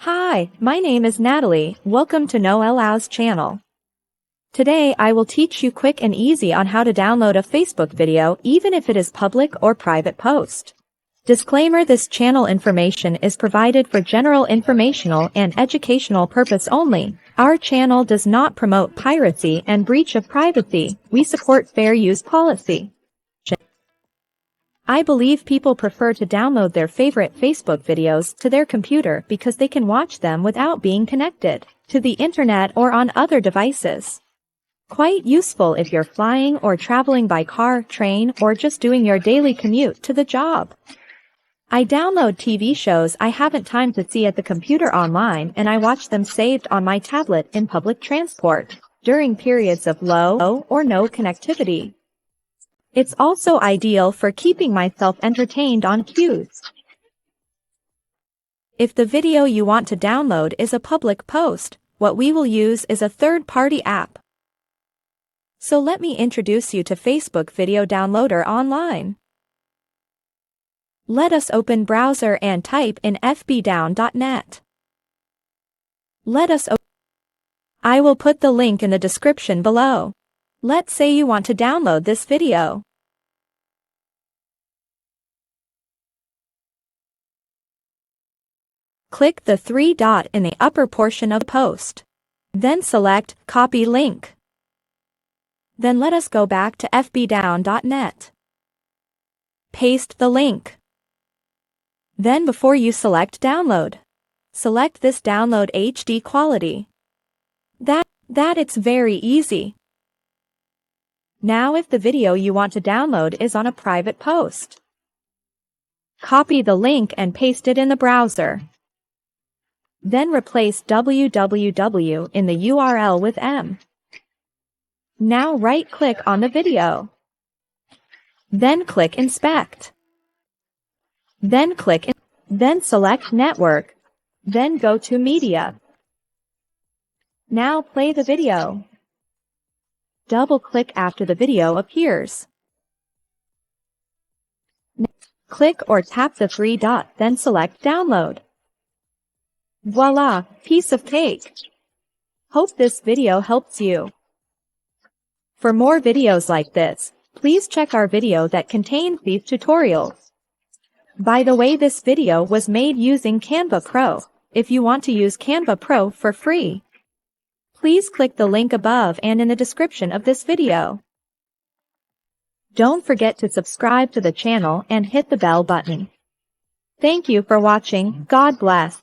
Hi, my name is Natalie. Welcome to Noelau's channel. Today I will teach you quick and easy on how to download a Facebook video even if it is public or private post. Disclaimer: this channel information is provided for general informational and educational purpose only. Our channel does not promote piracy and breach of privacy. We support fair use policy. I believe people prefer to download their favorite Facebook videos to their computer because they can watch them without being connected to the internet or on other devices. Quite useful if you're flying or traveling by car, train, or just doing your daily commute to the job. I download TV shows I haven't time to see at the computer online, and I watch them saved on my tablet in public transport during periods of low or no connectivity. It's also ideal for keeping myself entertained on cues. If the video you want to download is a public post, what we will use is a third-party app. So let me introduce you to Facebook Video Downloader online. Let us open browser and type in fbdown.net. I will put the link in the description below. Let's say you want to download this video. Click the three dots in the upper portion of the post. Then select Copy Link. Then let us go back to fbdown.net. Paste the link. Then before you select Download, select this Download HD quality. It's very easy. Now if the video you want to download is on a private post, copy the link and paste it in the browser. Then replace www in the URL with M. Now right-click on the video. Then click Inspect. Then select Network. Then go to Media. Now play the video. Double-click after the video appears. Click or tap the three dots, then select Download. Voila, piece of cake. Hope this video helps you. For more videos like this, please check our video that contains these tutorials. By the way, this video was made using Canva Pro. If you want to use Canva Pro for free, please click the link above and in the description of this video. Don't forget to subscribe to the channel and hit the bell button. Thank you for watching. God bless.